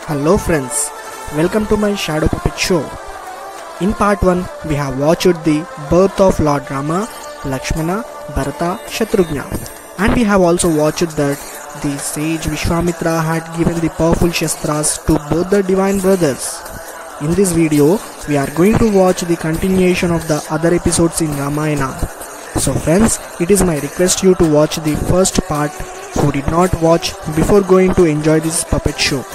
Hello friends, welcome to my Shadow Puppet Show. In part 1, we have watched the birth of Lord Rama, Lakshmana, Bharata, Shatrughna, and we have also watched that the sage Vishwamitra had given the powerful Shastras to both the divine brothers. In this video, we are going to watch the continuation of the other episodes in Ramayana. So friends, it is my request you to watch the first part who did not watch before going to enjoy this puppet show.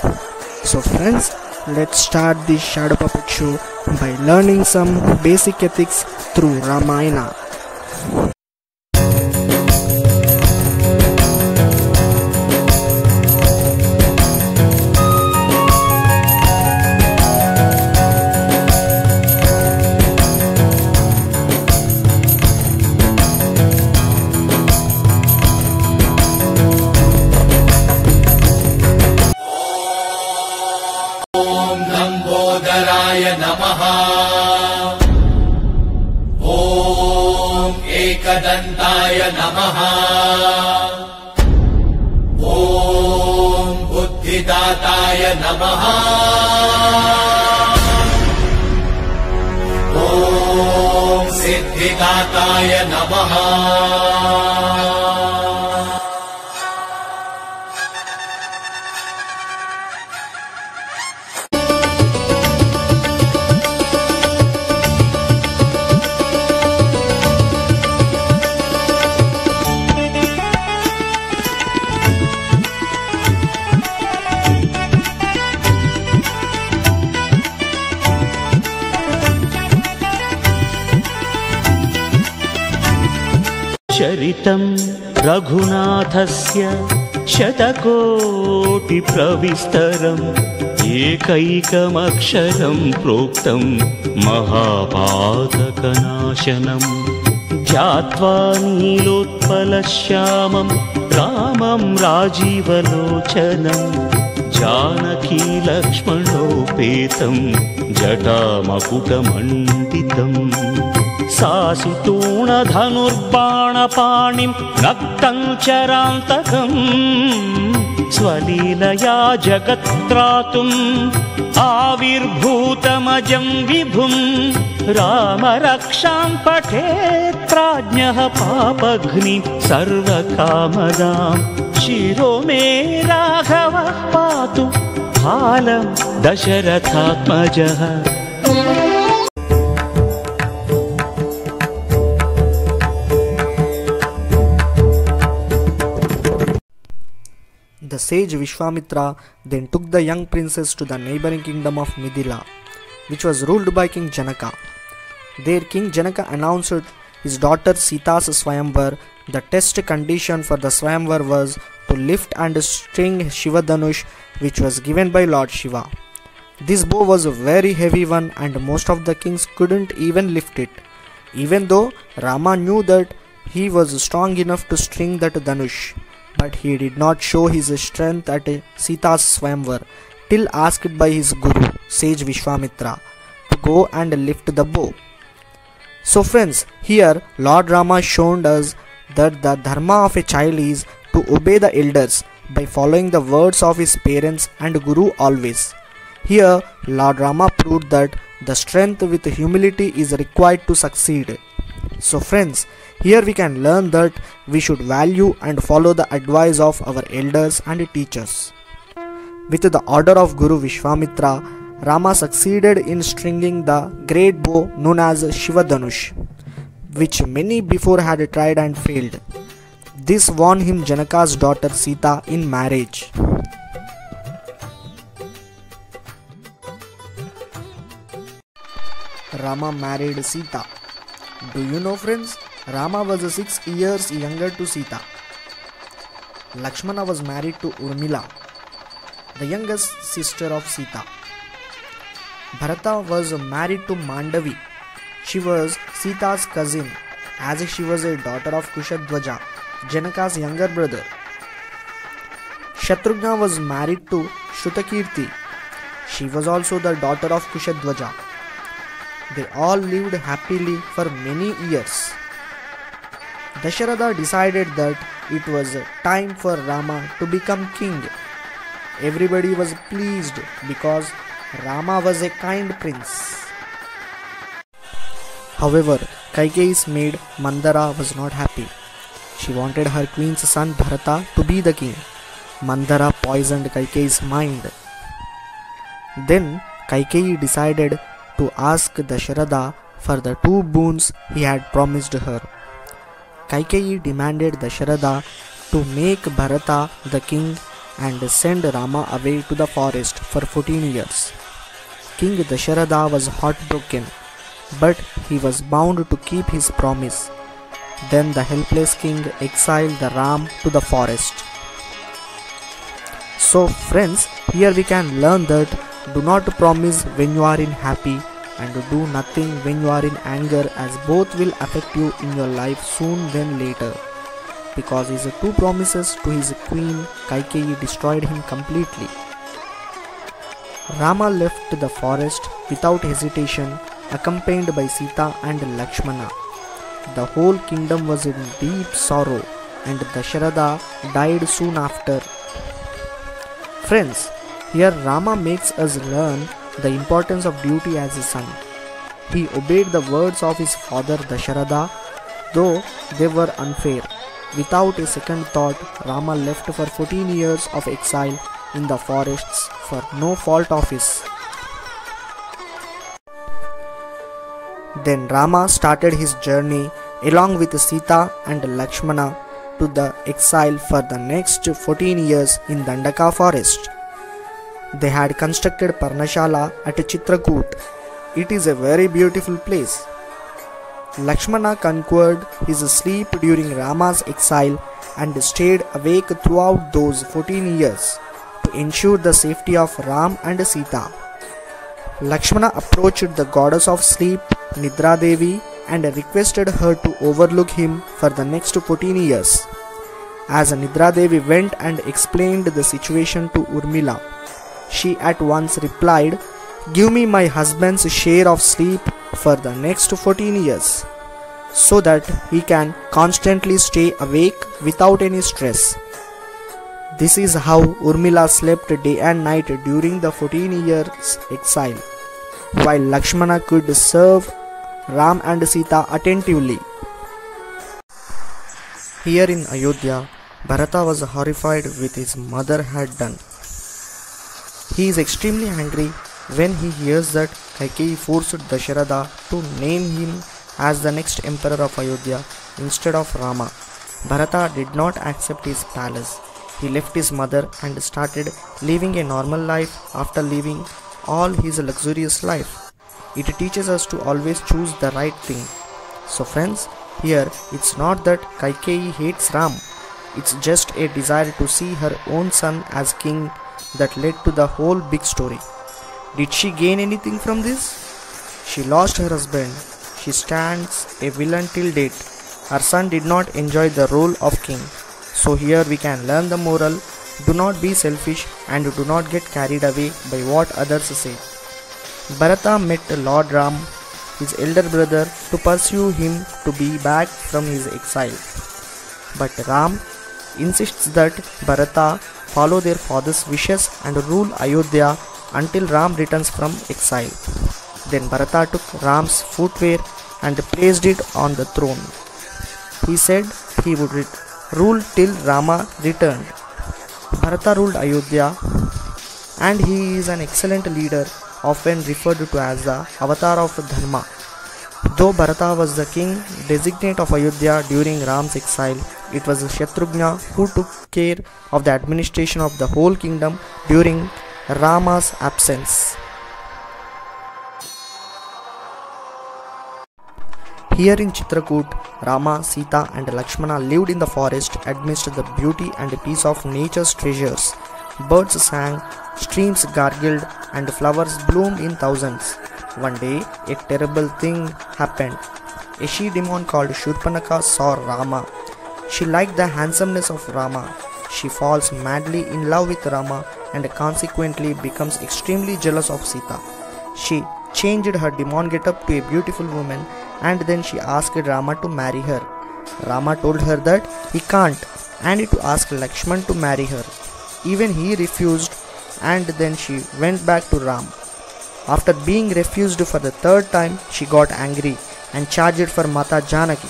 So friends, let's start this Shadow Puppet Show by learning some basic ethics through Ramayana. नमः ॐ एकदन्ताय नमः ॐ बुद्धिदाताय नमः ॐ सिद्धिदाताय नमः चरितं रघुनाथस्य शतकोटिप्रविस्तरम् एकैकमक्षरं प्रोक्तं महापातकनाशनं ध्यात्वा नीलोत्पलश्यामं रामं राजीवलोचनं जानकी लक्ष्मणोपेतं जटामकुटमण्डितम् सासितूणधनुर्बाणपाणिं रक्तं चरान्तकम् स्वलीलया जगत्त्रातुम् आविर्भूतमजं विभुं राम रक्षां पठेत् प्राज्ञः पापघ्निं सर्वकामदां शिरो मे राघवः पातु भालं दशरथात्मजः. The sage Vishwamitra then took the young princess to the neighboring kingdom of Midila, which was ruled by King Janaka. There King Janaka announced his daughter Sita's Swayamvar. The test condition for the Swayamvar was to lift and string Shiva Dhanush, which was given by Lord Shiva. This bow was a very heavy one and most of the kings couldn't even lift it, even though Rama knew that he was strong enough to string that Dhanush. But he did not show his strength at Sita's Swayamvar till asked by his guru, sage Vishwamitra, to go and lift the bow. So friends, here Lord Rama showed us that the dharma of a child is to obey the elders by following the words of his parents and guru always. Here Lord Rama proved that the strength with humility is required to succeed. So friends, here we can learn that we should value and follow the advice of our elders and teachers. With the order of Guru Vishwamitra, Rama succeeded in stringing the great bow known as Shiva Dhanush, which many before had tried and failed. This won him Janaka's daughter Sita in marriage. Rama married Sita. Do you know friends? Rama was 6 years younger to Sita. Lakshmana was married to Urmila, the youngest sister of Sita. Bharata was married to Mandavi. She was Sita's cousin, as she was a daughter of Kushadwaja, Janaka's younger brother. Shatrughna was married to Shrutakirti. She was also the daughter of Kushadwaja. They all lived happily for many years. Dasharatha decided that it was time for Rama to become king. Everybody was pleased because Rama was a kind prince. However, Kaikeyi's maid Mandara was not happy. She wanted her queen's son Bharata to be the king. Mandara poisoned Kaikeyi's mind. Then Kaikeyi decided to ask Dasharatha for the two boons he had promised her. Kaikeyi demanded Dasharatha to make Bharata the king and send Rama away to the forest for 14 years. King Dasharatha was heartbroken, but he was bound to keep his promise. Then the helpless king exiled the Ram to the forest. So friends, here we can learn that do not promise when you are in happy and do nothing when you are in anger, as both will affect you in your life soon than later. Because his two promises to his queen Kaikeyi destroyed him completely. Rama left the forest without hesitation, accompanied by Sita and Lakshmana. The whole kingdom was in deep sorrow, and Dasharatha died soon after. Friends, here Rama makes us learn the importance of duty as a son. He obeyed the words of his father Dasharatha, though they were unfair. Without a second thought, Rama left for 14 years of exile in the forests for no fault of his. Then Rama started his journey along with Sita and Lakshmana to the exile for the next 14 years in Dandaka forest. They had constructed Parnashala at Chitrakoot. It is a very beautiful place. Lakshmana conquered his sleep during Rama's exile and stayed awake throughout those 14 years to ensure the safety of Ram and Sita. Lakshmana approached the goddess of sleep, Nidra Devi, and requested her to overlook him for the next 14 years. As Nidra Devi went and explained the situation to Urmila, she at once replied, "Give me my husband's share of sleep for the next 14 years, so that he can constantly stay awake without any stress." This is how Urmila slept day and night during the 14 years exile, while Lakshmana could serve Ram and Sita attentively. Here in Ayodhya, Bharata was horrified with his mother had done. He is extremely angry when he hears that Kaikeyi forced Dasharatha to name him as the next emperor of Ayodhya instead of Rama. Bharata did not accept his palace. He left his mother and started living a normal life after living all his luxurious life. It teaches us to always choose the right thing. So friends, here it's not that Kaikeyi hates Ram. It's just a desire to see her own son as king that led to the whole big story. Did she gain anything from this? She lost her husband. She stands a villain till date. Her son did not enjoy the role of king. So here we can learn the moral: do not be selfish and do not get carried away by what others say. Bharata met Lord Ram, his elder brother, to pursue him to be back from his exile. But Ram insists that Bharata follow their father's wishes and rule Ayodhya until Ram returns from exile. Then Bharata took Ram's footwear and placed it on the throne. He said he would rule till Rama returned. Bharata ruled Ayodhya, and he is an excellent leader, often referred to as the avatar of Dharma. Though Bharata was the king designate of Ayodhya during Ram's exile, it was Shatrugna who took care of the administration of the whole kingdom during Rama's absence. Here in Chitrakoot, Rama, Sita and Lakshmana lived in the forest amidst the beauty and peace of nature's treasures. Birds sang, streams gargled and flowers bloomed in thousands. One day, a terrible thing happened. A she-demon called Shurpanakha saw Rama. She liked the handsomeness of Rama. She falls madly in love with Rama and consequently becomes extremely jealous of Sita. She changed her demon getup to a beautiful woman, and then she asked Rama to marry her. Rama told her that he can't and to ask Lakshman to marry her. Even he refused and then she went back to Ram. After being refused for the third time, she got angry and charged for Mata Janaki.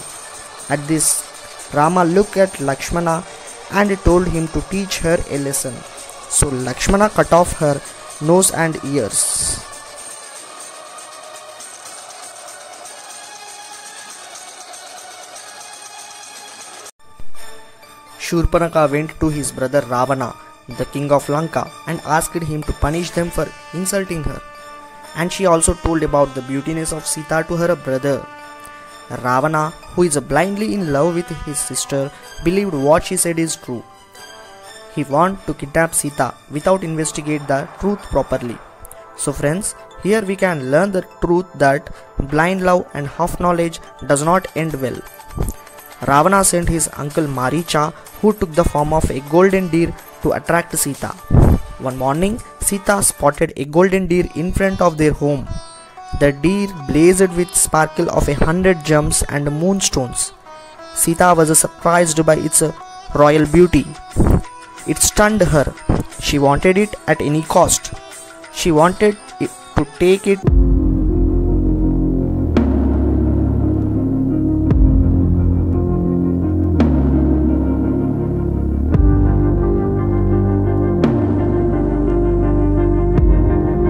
At this, Rama looked at Lakshmana and told him to teach her a lesson. So Lakshmana cut off her nose and ears. Shurpanakha went to his brother Ravana, the king of Lanka, and asked him to punish them for insulting her. And she also told about the beautiness of Sita to her brother. Ravana, who is blindly in love with his sister, believed what she said is true. He wanted to kidnap Sita without investigating the truth properly. So friends, here we can learn the truth that blind love and half knowledge does not end well. Ravana sent his uncle Maricha, who took the form of a golden deer, to attract Sita. One morning, Sita spotted a golden deer in front of their home. The deer blazed with sparkle of 100 gems and moonstones. Sita was surprised by its royal beauty. It stunned her. She wanted it at any cost. She wanted to take it.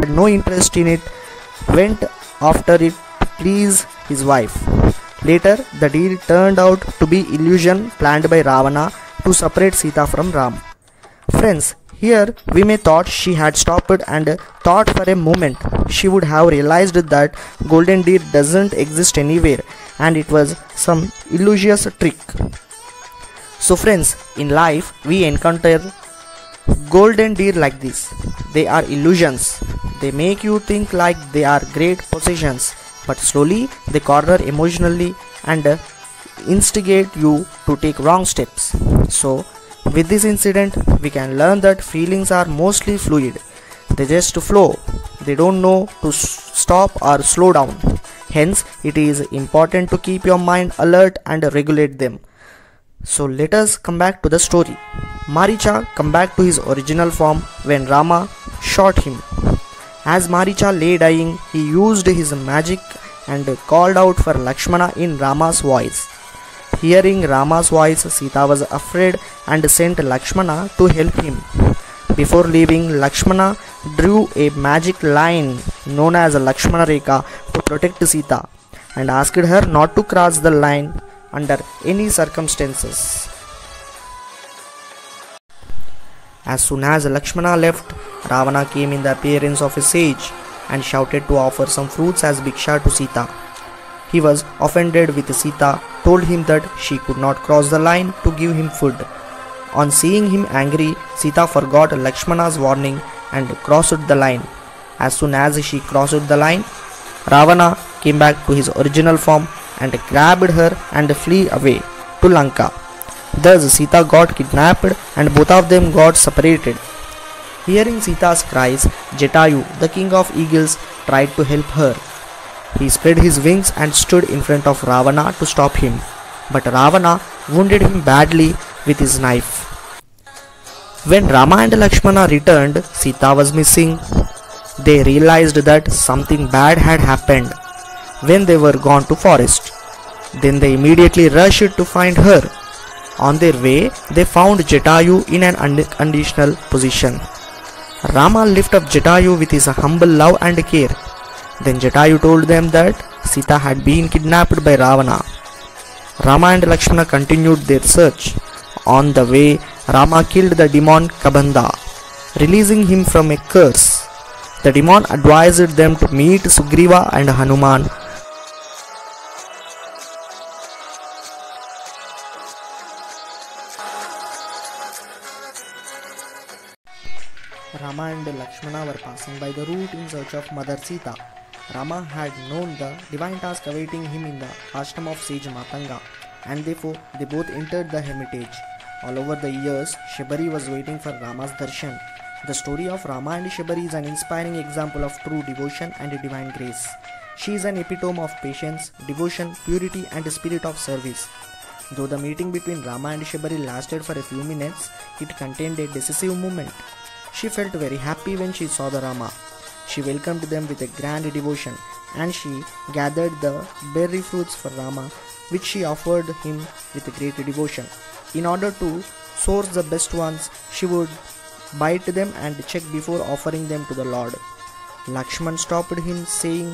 Had no interest in it, went after it to please his wife. Later, the deal turned out to be illusion planned by Ravana to separate Sita from Ram. Friends, here we may thought she had stopped and thought for a moment she would have realized that golden deer doesn't exist anywhere and it was some illusious trick. So friends, in life we encounter golden deer like this. They are illusions. They make you think like they are great possessions, but slowly they corner emotionally and instigate you to take wrong steps. So with this incident, we can learn that feelings are mostly fluid. They just flow. They don't know to stop or slow down. Hence, it is important to keep your mind alert and regulate them. So let us come back to the story. Maricha come back to his original form when Rama shot him. As Maricha lay dying, he used his magic and called out for Lakshmana in Rama's voice. Hearing Rama's voice, Sita was afraid and sent Lakshmana to help him. Before leaving, Lakshmana drew a magic line known as Lakshmana Rekha to protect Sita and asked her not to cross the line under any circumstances. As soon as Lakshmana left, Ravana came in the appearance of a sage and shouted to offer some fruits as bhiksha to Sita. He was offended with Sita, told him that she could not cross the line to give him food. On seeing him angry, Sita forgot Lakshmana's warning and crossed the line. As soon as she crossed the line, Ravana came back to his original form and grabbed her and flew away to Lanka. Thus Sita got kidnapped and both of them got separated. Hearing Sita's cries, Jatayu, the king of eagles, tried to help her. He spread his wings and stood in front of Ravana to stop him, but Ravana wounded him badly with his knife. When Rama and Lakshmana returned, Sita was missing. They realized that something bad had happened when they were gone to forest. Then they immediately rushed to find her. On their way, they found Jatayu in an unconditional position. Rama lifted up Jatayu with his humble love and care. Then Jatayu told them that Sita had been kidnapped by Ravana. Rama and Lakshmana continued their search. On the way, Rama killed the demon Kabandha, releasing him from a curse. The demon advised them to meet Sugriva and Hanuman. Rama and Lakshmana were passing by the route in search of Mother Sita. Rama had known the divine task awaiting him in the ashram of sage Matanga, and therefore they both entered the hermitage. All over the years, Shabari was waiting for Rama's darshan. The story of Rama and Shabari is an inspiring example of true devotion and divine grace. She is an epitome of patience, devotion, purity and spirit of service. Though the meeting between Rama and Shabari lasted for a few minutes, it contained a decisive moment. She felt very happy when she saw the Rama. She welcomed them with a grand devotion, and she gathered the berry fruits for Rama, which she offered him with great devotion. In order to source the best ones, she would bite them and check before offering them to the Lord. Lakshman stopped him, saying,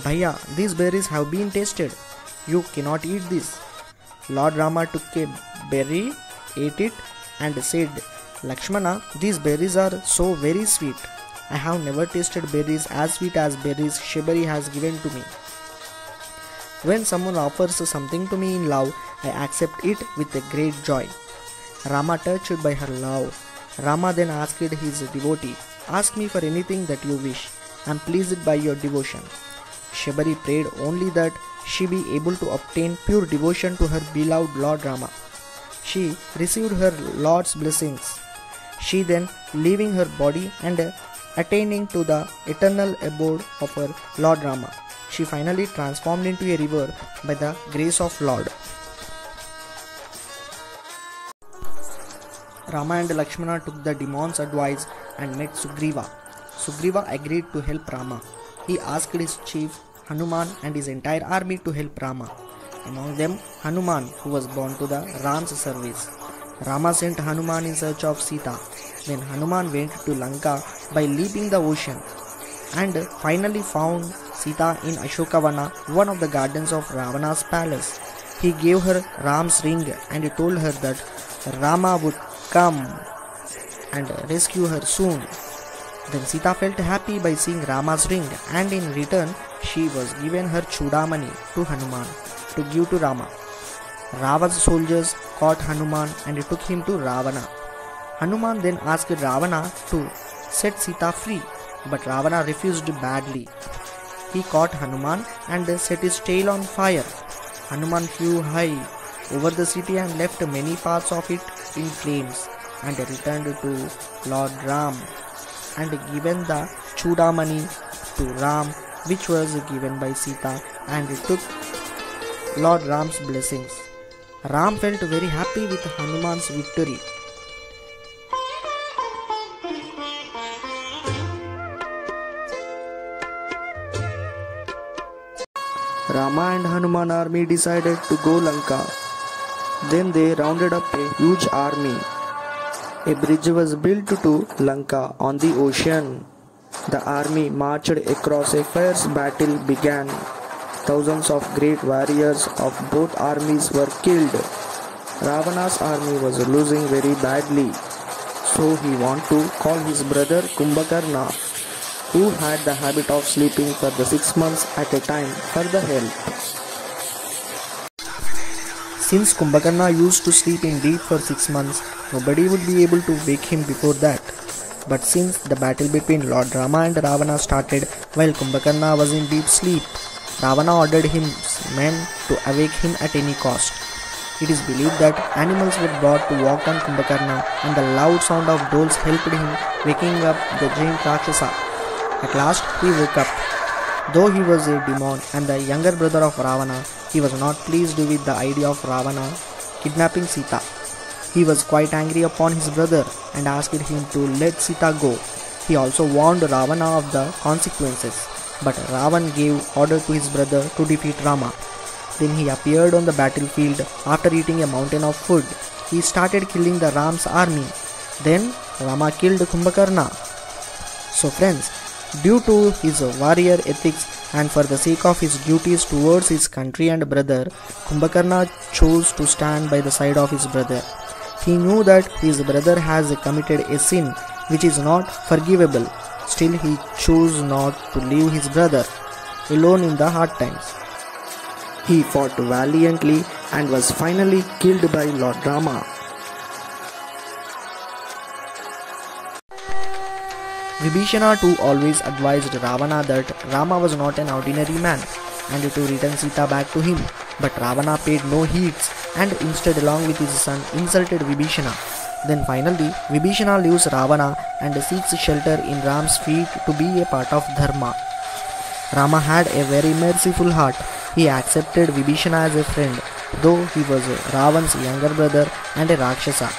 "Bhaiya, these berries have been tasted. You cannot eat this." Lord Rama took a berry, ate it, and said, "Lakshmana, these berries are so very sweet. I have never tasted berries as sweet as berries Shabari has given to me. When someone offers something to me in love, I accept it with a great joy." Rama, touched by her love, Rama then asked his devotee, "Ask me for anything that you wish. I am pleased by your devotion." Shabari prayed only that she be able to obtain pure devotion to her beloved Lord Rama. She received her Lord's blessings. She then, leaving her body and attaining to the eternal abode of her Lord Rama, she finally transformed into a river by the grace of Lord. Rama and Lakshmana took the demon's advice and met Sugriva. Sugriva agreed to help Rama. He asked his chief Hanuman and his entire army to help Rama. Among them, Hanuman, who was born to the Ram's service. Rama sent Hanuman in search of Sita. Then Hanuman went to Lanka by leaping the ocean and finally found Sita in Ashokavana, one of the gardens of Ravana's palace. He gave her Ram's ring and told her that Rama would come and rescue her soon. Then Sita felt happy by seeing Rama's ring, and in return she was given her Chudamani to Hanuman to give to Rama. Rava's soldiers caught Hanuman and took him to Ravana. Hanuman then asked Ravana to set Sita free, but Ravana refused badly. He caught Hanuman and set his tail on fire. Hanuman flew high over the city and left many parts of it in flames, and returned to Lord Ram and given the Chudamani to Ram, which was given by Sita, and took Lord Ram's blessings. Ram felt very happy with Hanuman's victory. Rama and Hanuman army decided to go Lanka. Then they rounded up a huge army. A bridge was built to Lanka on the ocean. The army marched across. A fierce battle began. Thousands of great warriors of both armies were killed. Ravana's army was losing very badly, so he wanted to call his brother Kumbhakarna, who had the habit of sleeping for the 6 months at a time, for the help. Since Kumbhakarna used to sleep in deep for 6 months, nobody would be able to wake him before that. But since the battle between Lord Rama and Ravana started while Kumbhakarna was in deep sleep, Ravana ordered his men to awake him at any cost. It is believed that animals were brought to walk on Kumbhakarna, and the loud sound of dolls helped him waking up the giant Rakshasa. At last he woke up. Though he was a demon and the younger brother of Ravana, he was not pleased with the idea of Ravana kidnapping Sita. He was quite angry upon his brother and asked him to let Sita go. He also warned Ravana of the consequences, but Ravan gave order to his brother to defeat Rama. Then he appeared on the battlefield after eating a mountain of food. He started killing the Ram's army. Then Rama killed Kumbhakarna. So friends, due to his warrior ethics and for the sake of his duties towards his country and brother, Kumbhakarna chose to stand by the side of his brother. He knew that his brother has committed a sin which is not forgivable. Still he chose not to leave his brother alone in the hard times. He fought valiantly and was finally killed by Lord Rama. Vibhishana too always advised Ravana that Rama was not an ordinary man and to return Sita back to him. But Ravana paid no heed and instead along with his son insulted Vibhishana. Then finally Vibhishana leaves Ravana and seeks shelter in Ram's feet to be a part of Dharma. Rama had a very merciful heart. He accepted Vibhishana as a friend, though he was Ravan's younger brother and a Rakshasa.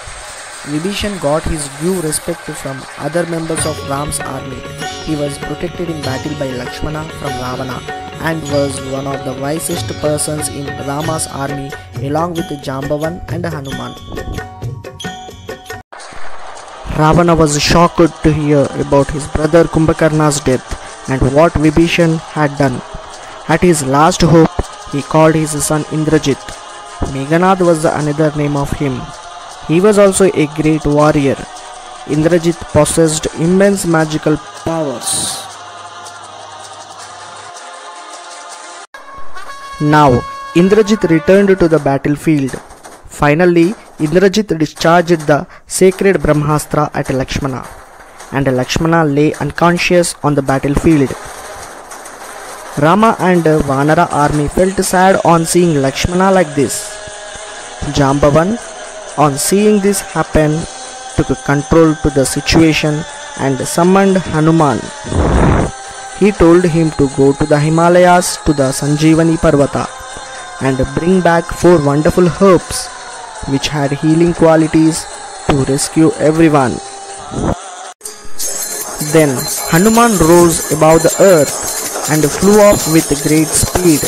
Vibhishan got his due respect from other members of Ram's army. He was protected in battle by Lakshmana from Ravana and was one of the wisest persons in Rama's army along with Jambavan and Hanuman. Ravana was shocked to hear about his brother Kumbhakarna's death and what Vibhishan had done. At his last hope, he called his son Indrajit. Meghanad was another name of him. He was also a great warrior. Indrajit possessed immense magical powers. Now, Indrajit returned to the battlefield. Finally, Indrajit discharged the sacred Brahmastra at Lakshmana, and Lakshmana lay unconscious on the battlefield. Rama and Vanara army felt sad on seeing Lakshmana like this. Jambavan, on seeing this happen, took control to the situation and summoned Hanuman. He told him to go to the Himalayas to the Sanjeevani Parvata and bring back 4 wonderful herbs which had healing qualities to rescue everyone. Then Hanuman rose above the earth and flew off with great speed.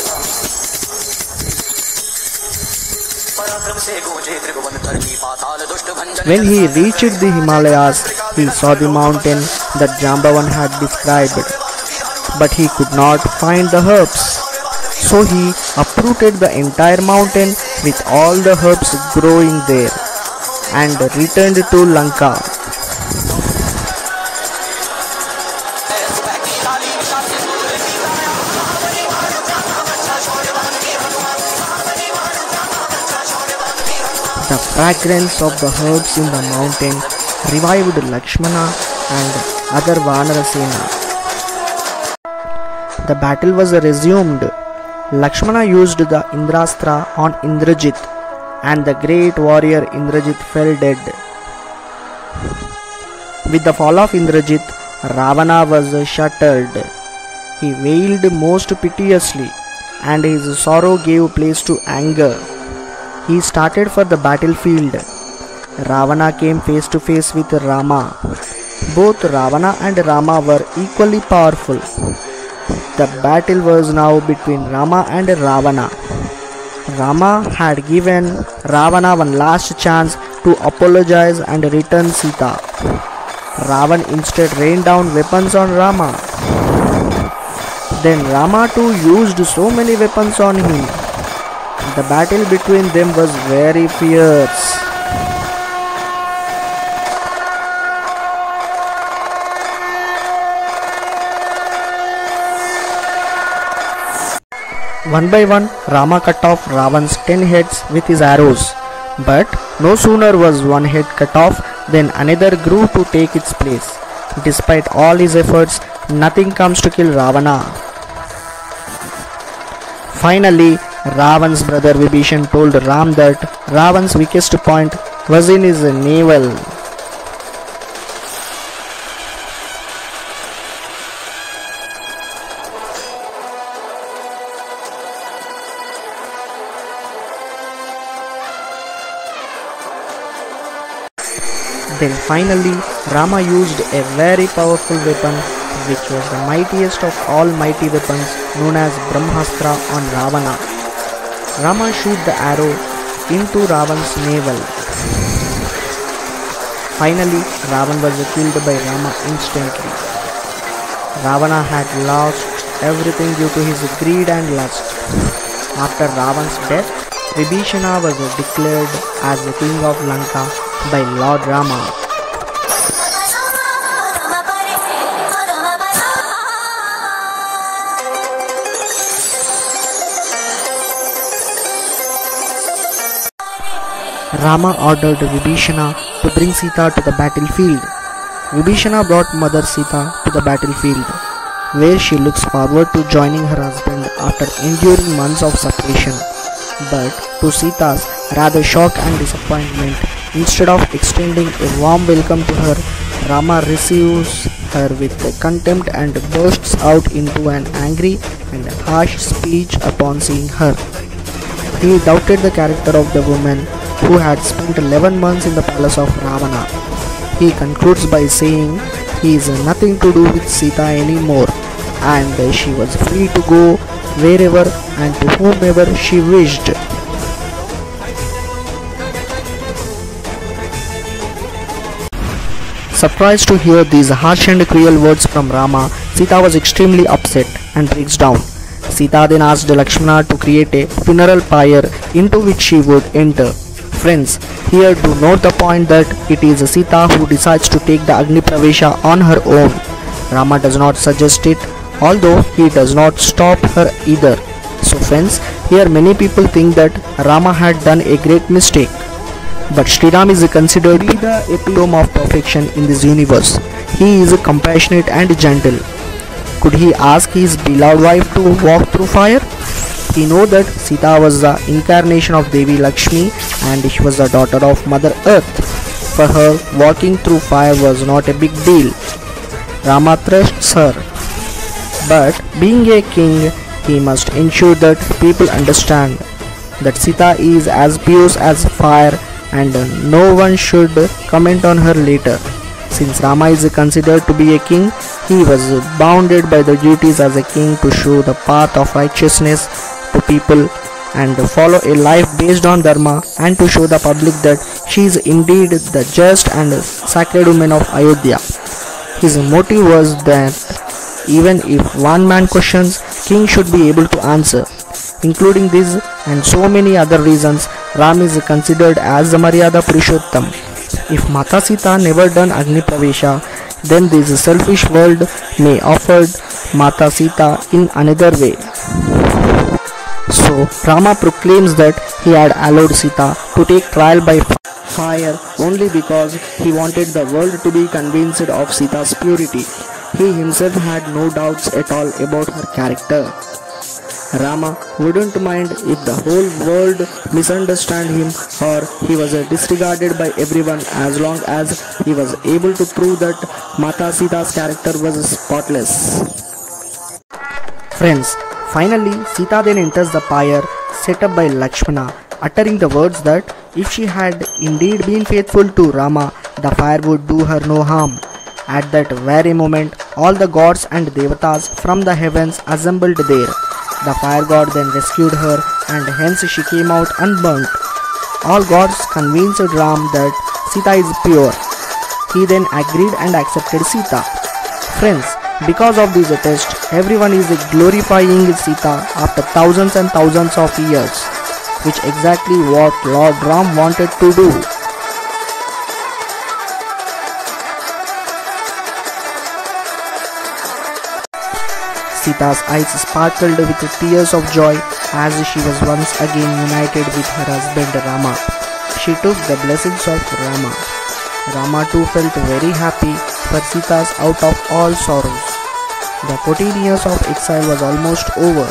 When he reached the Himalayas, he saw the mountain that Jambavan had described, but he could not find the herbs. So he uprooted the entire mountain with all the herbs growing there and returned to Lanka. The fragrance of the herbs in the mountain revived Lakshmana and other Vanarasena. The battle was resumed. Lakshmana used the Indrastra on Indrajit, and the great warrior Indrajit fell dead. With the fall of Indrajit, Ravana was shattered. He wailed most piteously, and his sorrow gave place to anger. He started for the battlefield. Ravana came face to face with Rama. Both Ravana and Rama were equally powerful. The battle was now between Rama and Ravana. Rama had given Ravana one last chance to apologize and return Sita. Ravan instead rained down weapons on Rama. Then Rama too used so many weapons on him. The battle between them was very fierce. One by one, Rama cut off Ravan's 10 heads with his arrows. But no sooner was one head cut off than another grew to take its place. Despite all his efforts, nothing comes to kill Ravana. Finally, Ravan's brother Vibhishan told Ram that Ravan's weakest point was in his navel. Then finally, Rama used a very powerful weapon which was the mightiest of all mighty weapons known as Brahmastra on Ravana. Rama shoot the arrow into Ravan's navel. Finally, Ravan was killed by Rama instantly. Ravana had lost everything due to his greed and lust. After Ravan's death, Vibhishana was declared as the king of Lanka by Lord Rama. Rama ordered Vibhishana to bring Sita to the battlefield. Vibhishana brought Mother Sita to the battlefield, where she looks forward to joining her husband after enduring months of separation. But to Sita's rather shock and disappointment, instead of extending a warm welcome to her, Rama receives her with contempt and bursts out into an angry and harsh speech upon seeing her. He doubted the character of the woman who had spent 11 months in the palace of Ravana. He concludes by saying he is nothing to do with Sita anymore, and she was free to go wherever and to whomever she wished. Surprised to hear these harsh and cruel words from Rama, Sita was extremely upset and breaks down. Sita then asked Lakshmana to create a funeral pyre into which she would enter. Friends, here do note the point that it is Sita who decides to take the Agni Pravesha on her own. Rama does not suggest it, although he does not stop her either. So friends, here many people think that Rama had done a great mistake. But Sri Ram is considered to be the epitome of perfection in this universe. He is compassionate and gentle. Could he ask his beloved wife to walk through fire? He knows that Sita was the incarnation of Devi Lakshmi and she was the daughter of Mother Earth. For her, walking through fire was not a big deal. Rama trusts her. But being a king, he must ensure that people understand that Sita is as pure as fire and no one should comment on her later. Since Rama is considered to be a king, he was bounded by the duties as a king to show the path of righteousness to people and follow a life based on dharma, and to show the public that she is indeed the just and sacred woman of Ayodhya. His motive was that even if one man questions, king should be able to answer. Including this and so many other reasons, Ram is considered as the Maryada Purushottam. If Mata Sita never done Agni Pravesha, then this selfish world may offered Mata Sita in another way. So Rama proclaims that he had allowed Sita to take trial by fire only because he wanted the world to be convinced of Sita's purity. He himself had no doubts at all about her character. Rama wouldn't mind if the whole world misunderstood him or he was disregarded by everyone, as long as he was able to prove that Mata Sita's character was spotless. Friends, finally Sita then enters the pyre set up by Lakshmana, uttering the words that if she had indeed been faithful to Rama, the fire would do her no harm. At that very moment, all the gods and devatas from the heavens assembled there. The fire god then rescued her and hence she came out unburnt. All gods convinced Ram that Sita is pure. He then agreed and accepted Sita. Friends, because of this test, everyone is glorifying Sita after thousands and thousands of years, which exactly what Lord Ram wanted to do. Sita's eyes sparkled with tears of joy as she was once again united with her husband Rama. She took the blessings of Rama. Rama too felt very happy for Sita's out of all sorrows. The 14 years of exile was almost over.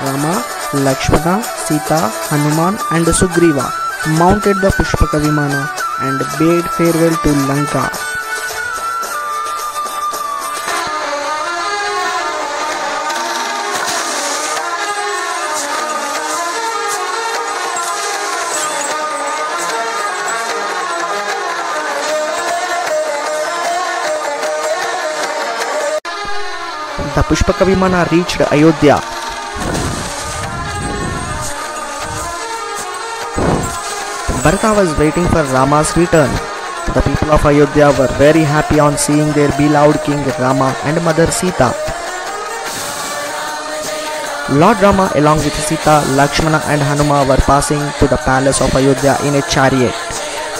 Rama, Lakshmana, Sita, Hanuman and Sugriva mounted the Pushpaka Vimana and bade farewell to Lanka. The Pushpaka Vimana reached Ayodhya. Bharata was waiting for Rama's return. The people of Ayodhya were very happy on seeing their beloved king Rama and mother Sita. Lord Rama along with Sita, Lakshmana and Hanuma were passing to the palace of Ayodhya in a chariot.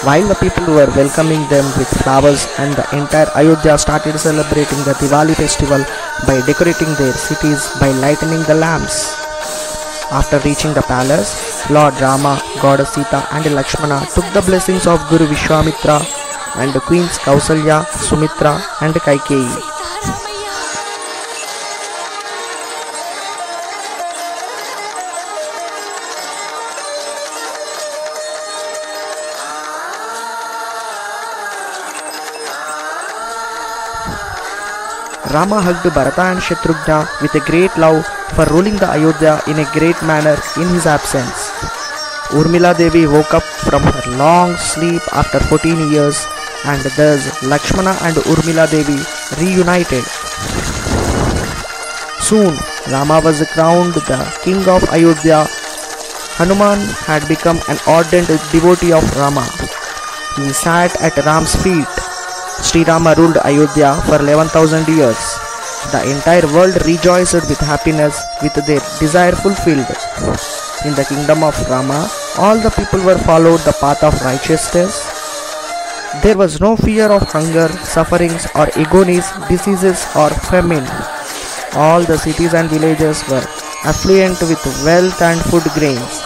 While the people were welcoming them with flowers, and the entire Ayodhya started celebrating the Diwali festival by decorating their cities by lightening the lamps. After reaching the palace, Lord Rama, Goddess Sita and Lakshmana took the blessings of Guru Vishwamitra and Queens Kausalya, Sumitra and Kaikeyi. Rama hugged Bharata and Shatrughna with a great love for ruling the Ayodhya in a great manner in his absence. Urmila Devi woke up from her long sleep after 14 years, and thus Lakshmana and Urmila Devi reunited. Soon Rama was crowned the king of Ayodhya. Hanuman had become an ardent devotee of Rama. He sat at Ram's feet. Sri Rama ruled Ayodhya for 11,000 years. The entire world rejoiced with happiness with their desire fulfilled. In the kingdom of Rama, all the people were followed the path of righteousness. There was no fear of hunger, sufferings or agonies, diseases or famine. All the cities and villages were affluent with wealth and food grains.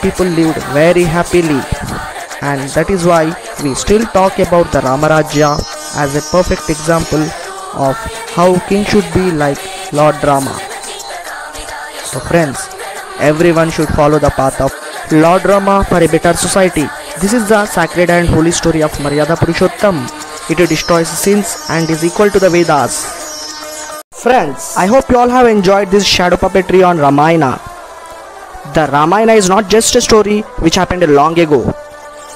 People lived very happily, and that is why we still talk about the Ramarajya as a perfect example of how king should be like Lord Rama. So friends, everyone should follow the path of Lord Rama for a better society. This is the sacred and holy story of Maryada Purushottam. It destroys sins and is equal to the Vedas. Friends, I hope you all have enjoyed this shadow puppetry on Ramayana. The Ramayana is not just a story which happened long ago.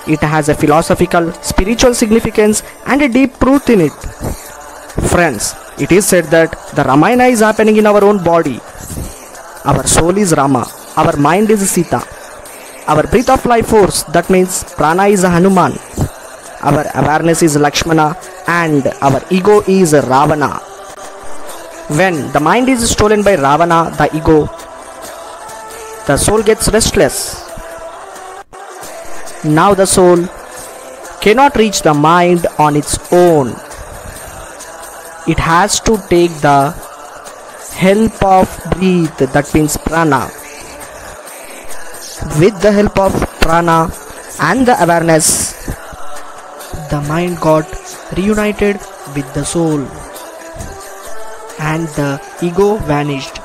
It has a philosophical, spiritual significance and a deep truth in it. Friends, it is said that the Ramayana is happening in our own body. Our soul is Rama, our mind is Sita, our breath of life force, that means prana, is Hanuman, our awareness is Lakshmana, and our ego is Ravana. When the mind is stolen by Ravana, the ego, the soul gets restless. Now the soul cannot reach the mind on its own. It has to take the help of breath, that means prana. With the help of prana and the awareness, the mind got reunited with the soul and the ego vanished.